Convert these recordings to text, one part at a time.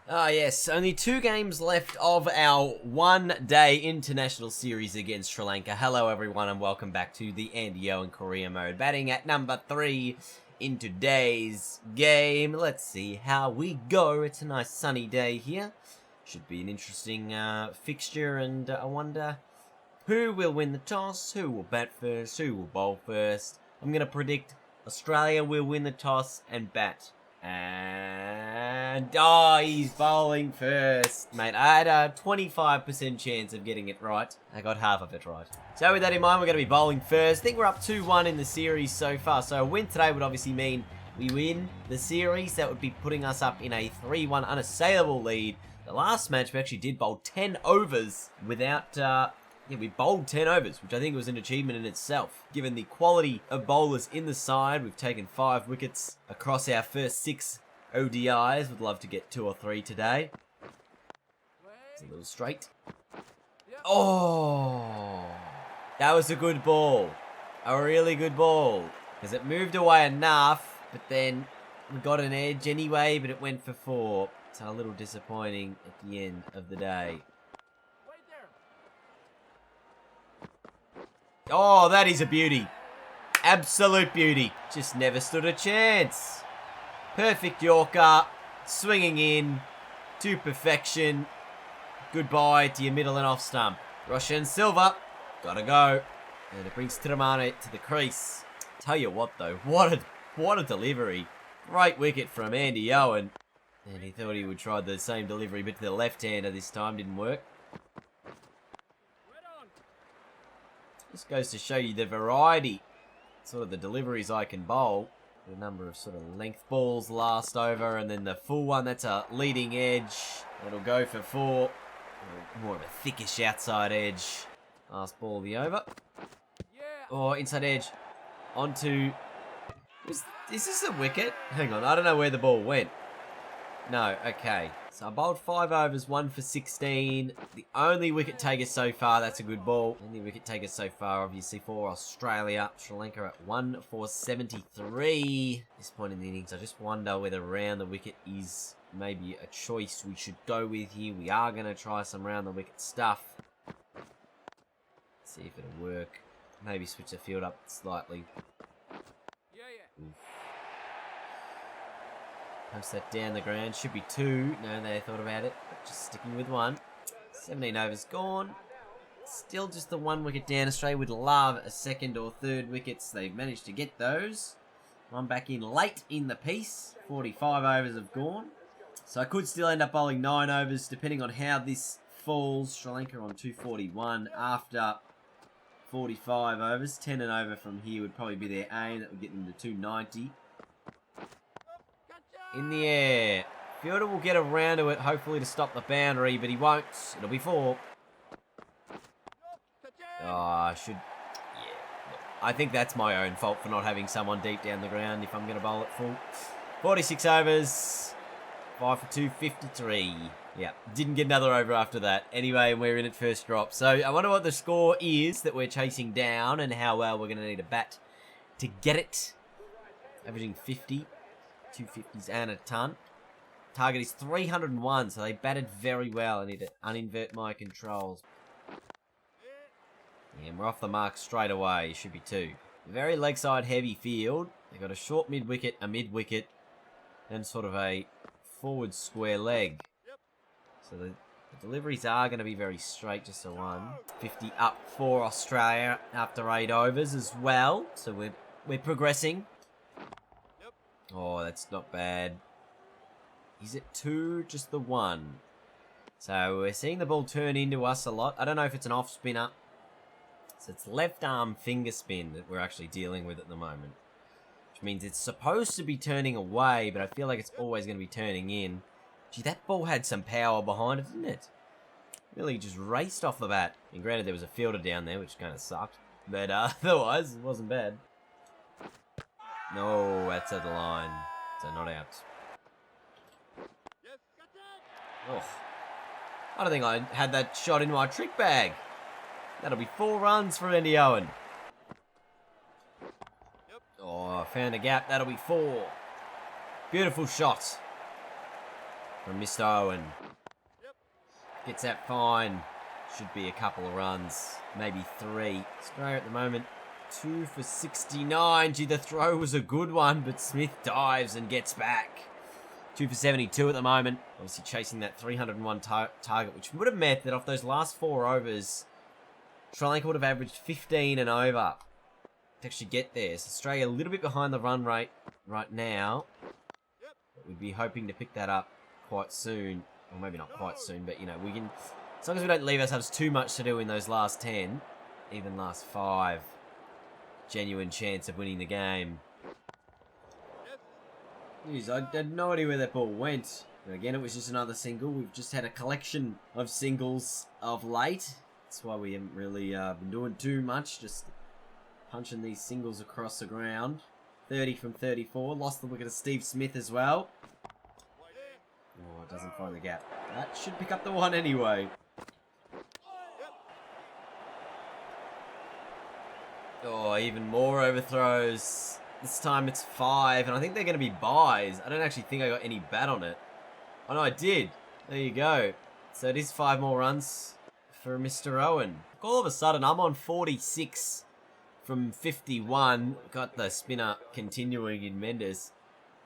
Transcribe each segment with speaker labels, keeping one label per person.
Speaker 1: Ah, yes, only 2 games left of our one-day international series against Sri Lanka. Hello, everyone, and welcome back to the Andy Owen Korea mode. Batting at number 3 in today's game. Let's see how we go. It's a nice sunny day here. Should be an interesting fixture, and I wonder who will win the toss, who will bat first, who will bowl first. I'm going to predict Australia will win the toss and bat. And, oh, he's bowling first. Mate, I had a 25% chance of getting it right. I got half of it right. So with that in mind, we're going to be bowling first. I think we're up 2-1 in the series so far. So a win today would obviously mean we win the series. That would be putting us up in a 3-1 unassailable lead. The last match, we actually did bowl 10 overs without... we bowled 10 overs, which I think was an achievement in itself. Given the quality of bowlers in the side, we've taken 5 wickets across our first 6 ODIs. Would love to get 2 or 3 today. It's a little straight. Oh! That was a good ball. A really good ball. Because it moved away enough, but then we got an edge anyway, but it went for 4. So a little disappointing at the end of the day. Oh, that is a beauty. Absolute beauty. Just never stood a chance. Perfect Yorker. Swinging in to perfection. Goodbye to your middle and off stump. Roshan Silva. Gotta go. And it brings Tiramane to the crease. Tell you what though. What a delivery. Great wicket from Andy Owen. And he thought he would try the same delivery, but to the left-hander this time. Didn't work. This goes to show you the variety, sort of the deliveries I can bowl. A number of sort of length balls last over, and then the full one, that's a leading edge. It'll go for 4. More of a thickish outside edge. Last ball of the over. Oh, inside edge. Onto... Is this a wicket? Hang on, I don't know where the ball went. No, okay. So I bowled 5 overs, 1 for 16. The only wicket taker so far, that's a good ball. Only wicket taker so far, obviously, for Australia. Sri Lanka at 1 for 73. At this point in the innings, I just wonder whether round the wicket is maybe a choice we should go with here. We are going to try some round the wicket stuff. See if it'll work. Maybe switch the field up slightly. Oof. Post that down the ground. Should be 2. No, they thought about it. But just sticking with 1. 17 overs gone. Still just the 1 wicket down. Australia would love a 2nd or 3rd wickets. They've managed to get those. One back in late in the piece. 45 overs have gone. So I could still end up bowling 9 overs depending on how this falls. Sri Lanka on 241 after 45 overs. 10 and over from here would probably be their aim. That would get them to 290. In the air. Fielder will get around to it, hopefully to stop the boundary, but he won't. It'll be 4. Oh, I should... Yeah. Look, I think that's my own fault for not having someone deep down the ground if I'm going to bowl it full. 46 overs. 5 for 2, 53. Yeah, didn't get another over after that. Anyway, we're in at first drop. So I wonder what the score is that we're chasing down and how well we're going to need a bat to get it. Averaging 50. 250s and a ton. Target is 301, so they batted very well. I need to uninvert my controls. Yeah, and we're off the mark straight away. Should be 2. Very leg side heavy field. They've got a short mid wicket, a mid wicket, and sort of a forward square leg. So the deliveries are going to be very straight, just a 1. 50 up for Australia after 8 overs as well. So we're progressing. Oh, that's not bad. Is it 2? Just the 1. So we're seeing the ball turn into us a lot. I don't know if it's an off spinner. So it's left arm finger spin that we're actually dealing with at the moment. Which means it's supposed to be turning away, but I feel like it's always going to be turning in. Gee, that ball had some power behind it, didn't it? Really just raced off the bat. And granted, there was a fielder down there, which kind of sucked. But otherwise, it wasn't bad. No, that's at the line. So not out. Oh, I don't think I had that shot in my trick bag. That'll be 4 runs for Andy Owen. Oh, I found a gap. That'll be 4. Beautiful shot. from Mr. Owen. Gets that fine. Should be a couple of runs, maybe 3. Australia at the moment, 2 for 69. Gee, the throw was a good one, but Smith dives and gets back. 2 for 72 at the moment. Obviously chasing that 301 target, which would have meant that off those last 4 overs, Sri Lanka would have averaged 15 and over to actually get there. So Australia a little bit behind the run rate right now. But we'd be hoping to pick that up quite soon. Or maybe not quite soon, but, you know, we can... As long as we don't leave ourselves too much to do in those last 10, even last 5, genuine chance of winning the game. Jeez, I had no idea where that ball went. And again, it was just another single. We've just had a collection of singles of late. That's why we haven't really been doing too much, just punching these singles across the ground. 30 from 34. Lost the wicket to Steve Smith as well. Oh, it doesn't find the gap. That should pick up the one anyway. Oh, even more overthrows. This time it's 5, and I think they're going to be buys. I don't actually think I got any bat on it. Oh, no, I did. There you go. So it is 5 more runs for Mr. Owen. All of a sudden, I'm on 46 from 51. Got the spinner continuing in Mendes.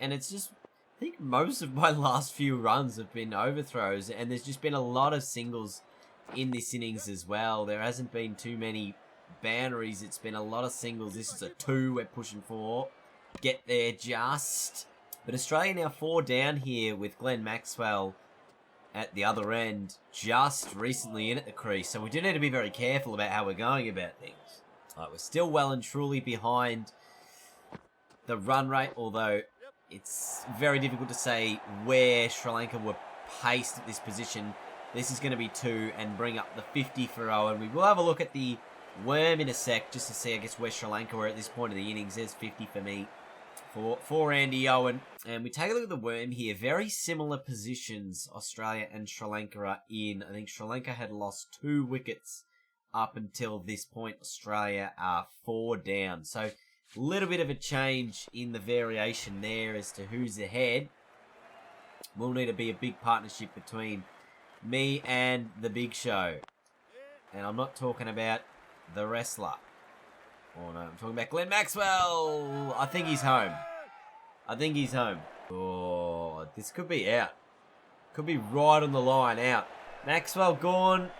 Speaker 1: And it's just... I think most of my last few runs have been overthrows, and there's just been a lot of singles in this innings as well. There hasn't been too many boundaries. It's been a lot of singles. This is a 2 we're pushing for. Get there just. But Australia now 4 down here with Glenn Maxwell at the other end just recently in at the crease. So we do need to be very careful about how we're going about things. We're still well and truly behind the run rate, although it's very difficult to say where Sri Lanka were paced at this position. This is going to be 2 and bring up the 50 for Owen. We will have a look at the worm in a sec just to see, I guess, where Sri Lanka were at this point of the innings. There's 50 for me for Andy Owen. And we take a look at the worm here. Very similar positions Australia and Sri Lanka are in. I think Sri Lanka had lost 2 wickets up until this point. Australia are 4 down. So a little bit of a change in the variation there as to who's ahead. Will need to be a big partnership between me and the Big Show. And I'm not talking about the wrestler. Oh no, I'm talking about Glenn Maxwell. I think he's home. Oh, this could be out. Could be right on the line out. Maxwell gone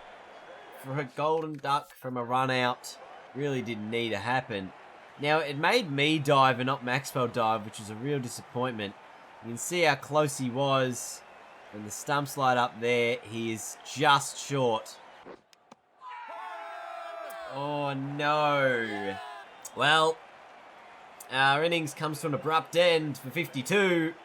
Speaker 1: for a golden duck from a run out. Really didn't need to happen. Now, it made me dive and not Maxwell dive, which was a real disappointment. You can see how close he was. And the stump slide up there, he is just short. Oh, no. Well, our innings comes to an abrupt end for 52.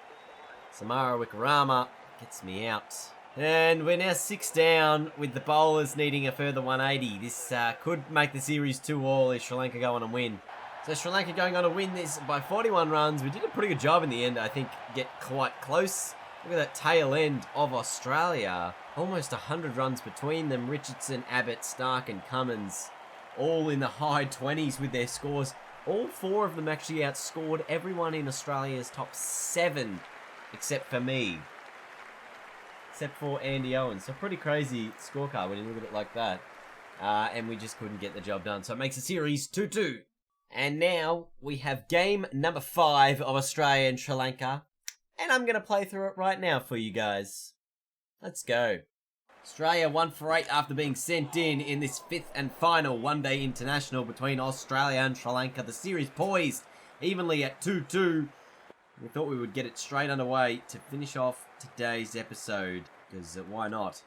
Speaker 1: Samara Wikarama gets me out. And we're now 6 down with the bowlers needing a further 180. This could make the series 2-all if Sri Lanka go on and win. So Sri Lanka going on to win this by 41 runs. We did a pretty good job in the end, I think, get quite close. Look at that tail end of Australia. Almost 100 runs between them. Richardson, Abbott, Stark and Cummins all in the high 20s with their scores. All 4 of them actually outscored everyone in Australia's top 7, except for me. Except for Andy Owen. So pretty crazy scorecard when you look at it like that. And we just couldn't get the job done. So it makes the series 2-2. And now we have game number 5 of Australia and Sri Lanka. And I'm going to play through it right now for you guys. Let's go. Australia 1 for 8 after being sent in this 5th and final one-day international between Australia and Sri Lanka. The series poised evenly at 2-2. We thought we would get it straight underway to finish off today's episode. Because why not?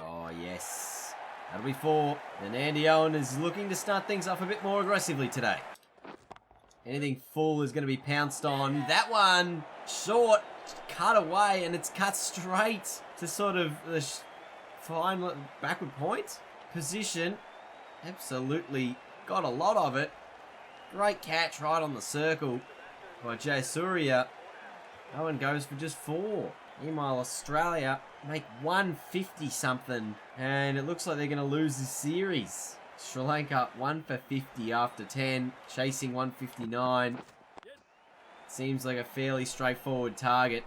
Speaker 1: Oh, yes. That'll be 4. And Andy Owen is looking to start things off a bit more aggressively today. Anything full is going to be pounced on. That one, short, cut away, and it's cut straight to sort of the final backward point position. Absolutely got a lot of it. Great catch right on the circle by Jay Surya. Owen goes for just 4. Meanwhile, Australia make 150 something, and it looks like they're going to lose this series. Sri Lanka 1 for 50 after 10, chasing 159. Seems like a fairly straightforward target.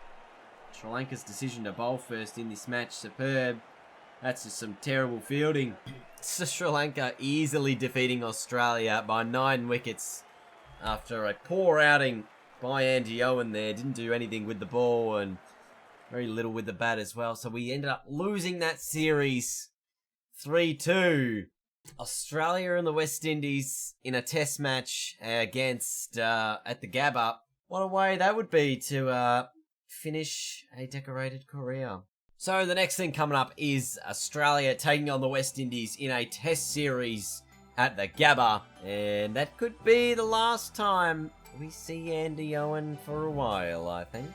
Speaker 1: Sri Lanka's decision to bowl first in this match, superb. That's just some terrible fielding. So Sri Lanka easily defeating Australia by 9 wickets after a poor outing by Andy Owen there. Didn't do anything with the ball and very little with the bat as well. So we ended up losing that series 3-2. Australia and the West Indies in a test match against at the Gabba. What a way that would be to finish a decorated career. So the next thing coming up is Australia taking on the West Indies in a test series at the Gabba. And that could be the last time we see Andy Owen for a while, I think.